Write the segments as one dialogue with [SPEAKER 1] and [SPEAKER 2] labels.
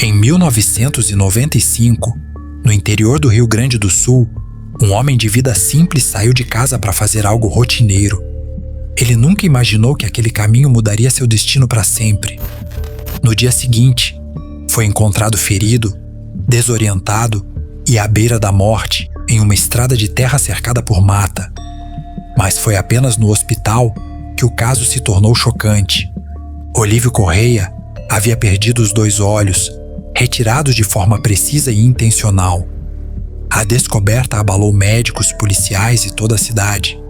[SPEAKER 1] Em 1995, no interior do Rio Grande do Sul, um homem de vida simples saiu de casa para fazer algo rotineiro. Ele nunca imaginou que aquele caminho mudaria seu destino para sempre. No dia seguinte, foi encontrado ferido, desorientado e à beira da morte em uma estrada de terra cercada por mata. Mas foi apenas no hospital que o caso se tornou chocante. Olívio Correia havia perdido os 2 olhos, retirados de forma precisa e intencional. A descoberta abalou médicos, policiais e toda a cidade.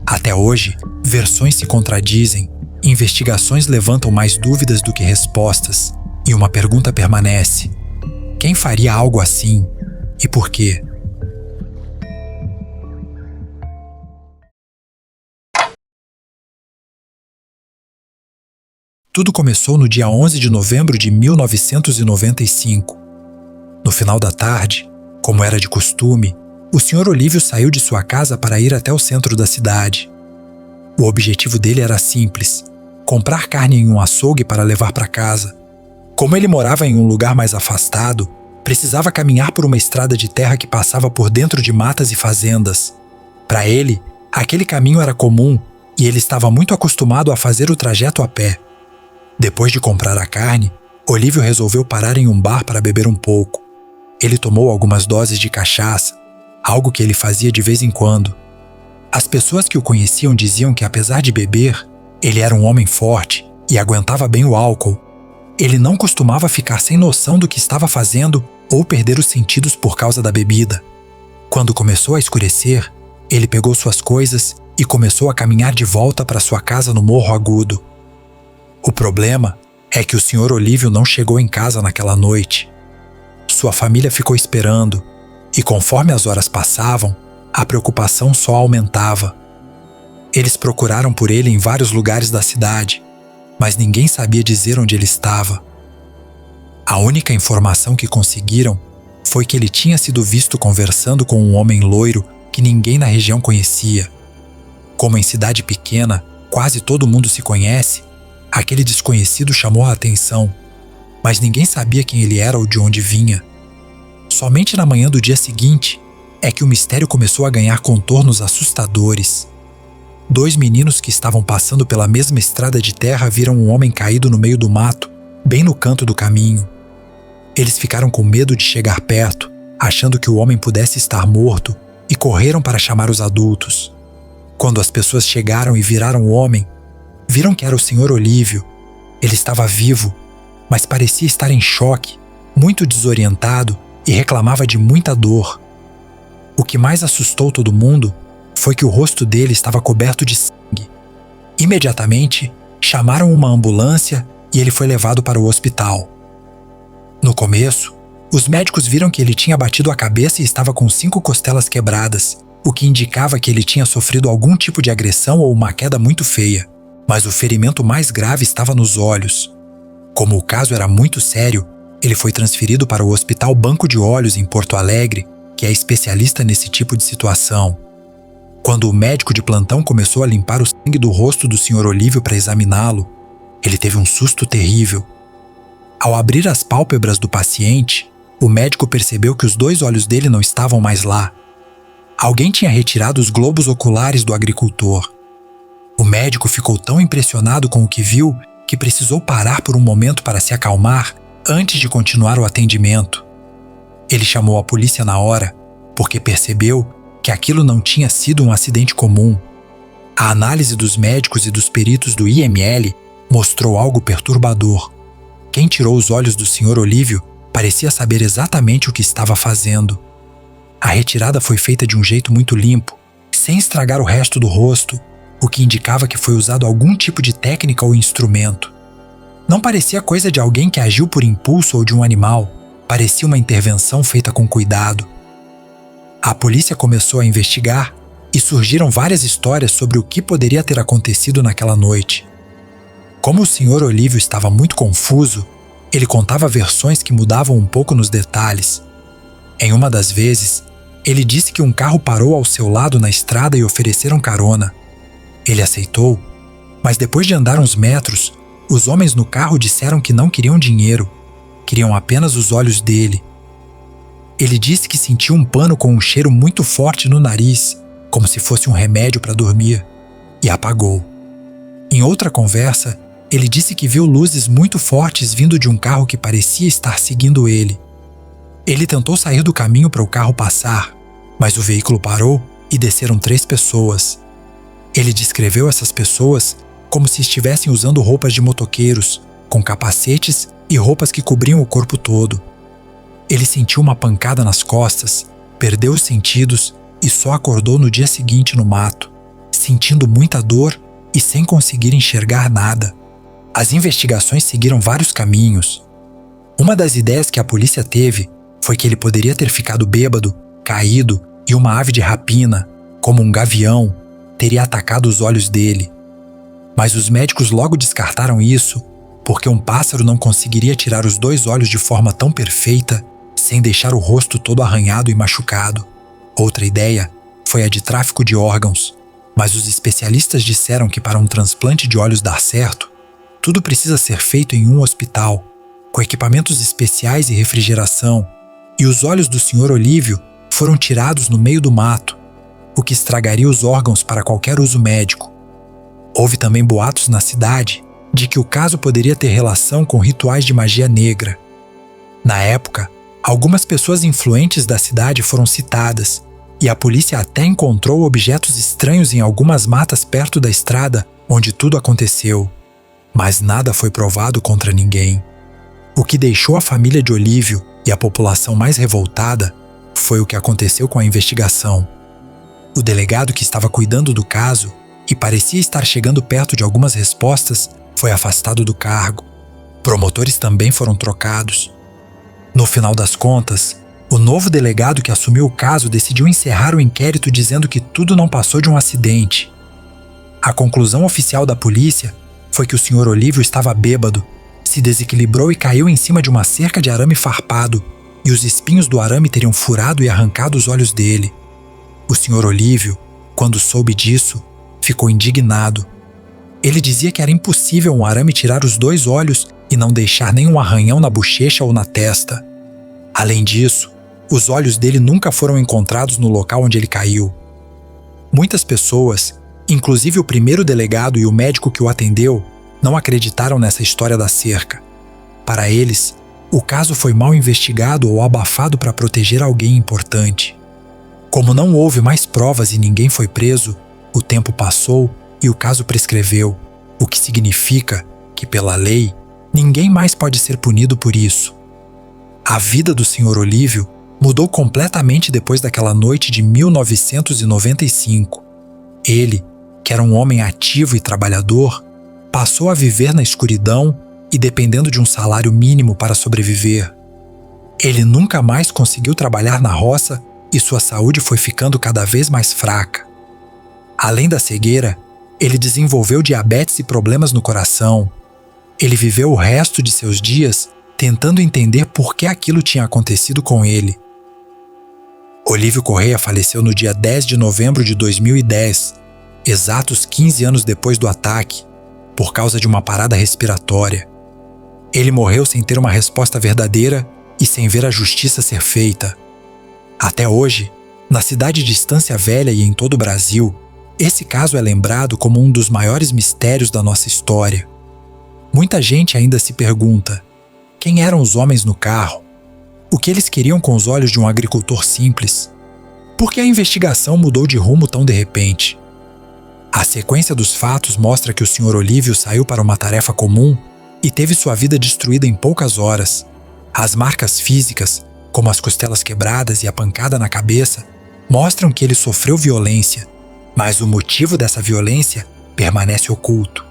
[SPEAKER 1] Até hoje, versões se contradizem, investigações levantam mais dúvidas do que respostas, e uma pergunta permanece: quem faria algo assim e por quê? Tudo começou no dia 11 de novembro de 1995. No final da tarde, como era de costume, o Sr. Olívio saiu de sua casa para ir até o centro da cidade. O objetivo dele era simples: comprar carne em um açougue para levar para casa. Como ele morava em um lugar mais afastado, precisava caminhar por uma estrada de terra que passava por dentro de matas e fazendas. Para ele, aquele caminho era comum e ele estava muito acostumado a fazer o trajeto a pé. Depois de comprar a carne, Olívio resolveu parar em um bar para beber um pouco. Ele tomou algumas doses de cachaça, algo que ele fazia de vez em quando. As pessoas que o conheciam diziam que, apesar de beber, ele era um homem forte e aguentava bem o álcool. Ele não costumava ficar sem noção do que estava fazendo ou perder os sentidos por causa da bebida. Quando começou a escurecer, ele pegou suas coisas e começou a caminhar de volta para sua casa no Morro Agudo. O problema é que o Sr. Olívio não chegou em casa naquela noite. Sua família ficou esperando, e conforme as horas passavam, a preocupação só aumentava. Eles procuraram por ele em vários lugares da cidade, mas ninguém sabia dizer onde ele estava. A única informação que conseguiram foi que ele tinha sido visto conversando com um homem loiro que ninguém na região conhecia. Como em cidade pequena, quase todo mundo se conhece, aquele desconhecido chamou a atenção, mas ninguém sabia quem ele era ou de onde vinha. Somente na manhã do dia seguinte é que o mistério começou a ganhar contornos assustadores. 2 meninos que estavam passando pela mesma estrada de terra viram um homem caído no meio do mato, bem no canto do caminho. Eles ficaram com medo de chegar perto, achando que o homem pudesse estar morto, e correram para chamar os adultos. Quando as pessoas chegaram e viraram o homem, viram que era o Sr. Olívio. Ele estava vivo, mas parecia estar em choque, muito desorientado e reclamava de muita dor. O que mais assustou todo mundo foi que o rosto dele estava coberto de sangue. Imediatamente, chamaram uma ambulância e ele foi levado para o hospital. No começo, os médicos viram que ele tinha batido a cabeça e estava com 5 costelas quebradas, o que indicava que ele tinha sofrido algum tipo de agressão ou uma queda muito feia. Mas o ferimento mais grave estava nos olhos. Como o caso era muito sério, ele foi transferido para o Hospital Banco de Olhos em Porto Alegre, que é especialista nesse tipo de situação. Quando o médico de plantão começou a limpar o sangue do rosto do Sr. Olívio para examiná-lo, ele teve um susto terrível. Ao abrir as pálpebras do paciente, o médico percebeu que os 2 olhos dele não estavam mais lá. Alguém tinha retirado os globos oculares do agricultor. O médico ficou tão impressionado com o que viu que precisou parar por um momento para se acalmar antes de continuar o atendimento. Ele chamou a polícia na hora, porque percebeu que aquilo não tinha sido um acidente comum. A análise dos médicos e dos peritos do IML mostrou algo perturbador. Quem tirou os olhos do Sr. Olívio parecia saber exatamente o que estava fazendo. A retirada foi feita de um jeito muito limpo, sem estragar o resto do rosto, o que indicava que foi usado algum tipo de técnica ou instrumento. Não parecia coisa de alguém que agiu por impulso ou de um animal, parecia uma intervenção feita com cuidado. A polícia começou a investigar e surgiram várias histórias sobre o que poderia ter acontecido naquela noite. Como o Sr. Olívio estava muito confuso, ele contava versões que mudavam um pouco nos detalhes. Em uma das vezes, ele disse que um carro parou ao seu lado na estrada e ofereceram carona. Ele aceitou, mas depois de andar uns metros, os homens no carro disseram que não queriam dinheiro. queriam apenas os olhos dele. Ele disse que sentiu um pano com um cheiro muito forte no nariz, como se fosse um remédio para dormir, e apagou. Em outra conversa, ele disse que viu luzes muito fortes vindo de um carro que parecia estar seguindo ele. Ele tentou sair do caminho para o carro passar, mas o veículo parou e desceram 3 pessoas. Ele descreveu essas pessoas como se estivessem usando roupas de motoqueiros, com capacetes e roupas que cobriam o corpo todo. Ele sentiu uma pancada nas costas, perdeu os sentidos e só acordou no dia seguinte no mato, sentindo muita dor e sem conseguir enxergar nada. As investigações seguiram vários caminhos. Uma das ideias que a polícia teve foi que ele poderia ter ficado bêbado, caído e uma ave de rapina, como um gavião, teria atacado os olhos dele. Mas os médicos logo descartaram isso, porque um pássaro não conseguiria tirar os 2 olhos de forma tão perfeita sem deixar o rosto todo arranhado e machucado. Outra ideia foi a de tráfico de órgãos, mas os especialistas disseram que para um transplante de olhos dar certo, tudo precisa ser feito em um hospital, com equipamentos especiais e refrigeração, e os olhos do Sr. Olívio foram tirados no meio do mato, o que estragaria os órgãos para qualquer uso médico. Houve também boatos na cidade de que o caso poderia ter relação com rituais de magia negra. Na época, algumas pessoas influentes da cidade foram citadas, e a polícia até encontrou objetos estranhos em algumas matas perto da estrada onde tudo aconteceu. Mas nada foi provado contra ninguém. O que deixou a família de Olívio e a população mais revoltada foi o que aconteceu com a investigação. O delegado que estava cuidando do caso e parecia estar chegando perto de algumas respostas foi afastado do cargo. Promotores também foram trocados. No final das contas, o novo delegado que assumiu o caso decidiu encerrar o inquérito dizendo que tudo não passou de um acidente. A conclusão oficial da polícia foi que o Sr. Olívio estava bêbado, se desequilibrou e caiu em cima de uma cerca de arame farpado, e os espinhos do arame teriam furado e arrancado os olhos dele. O Sr. Olívio, quando soube disso, ficou indignado. Ele dizia que era impossível um arame tirar os 2 olhos e não deixar nenhum arranhão na bochecha ou na testa. Além disso, os olhos dele nunca foram encontrados no local onde ele caiu. Muitas pessoas, inclusive o primeiro delegado e o médico que o atendeu, não acreditaram nessa história da cerca. Para eles, o caso foi mal investigado ou abafado para proteger alguém importante. Como não houve mais provas e ninguém foi preso, o tempo passou e o caso prescreveu, o que significa que, pela lei, ninguém mais pode ser punido por isso. A vida do Sr. Olívio mudou completamente depois daquela noite de 1995. Ele, que era um homem ativo e trabalhador, passou a viver na escuridão e dependendo de um salário mínimo para sobreviver. Ele nunca mais conseguiu trabalhar na roça e sua saúde foi ficando cada vez mais fraca. Além da cegueira, ele desenvolveu diabetes e problemas no coração. Ele viveu o resto de seus dias tentando entender por que aquilo tinha acontecido com ele. Olívio Correia faleceu no dia 10 de novembro de 2010, exatos 15 anos depois do ataque, por causa de uma parada respiratória. Ele morreu sem ter uma resposta verdadeira e sem ver a justiça ser feita. Até hoje, na cidade de Estância Velha e em todo o Brasil, esse caso é lembrado como um dos maiores mistérios da nossa história. Muita gente ainda se pergunta: quem eram os homens no carro? O que eles queriam com os olhos de um agricultor simples? Por que a investigação mudou de rumo tão de repente? A sequência dos fatos mostra que o Sr. Olívio saiu para uma tarefa comum e teve sua vida destruída em poucas horas. As marcas físicas, como as costelas quebradas e a pancada na cabeça, mostram que ele sofreu violência, mas o motivo dessa violência permanece oculto.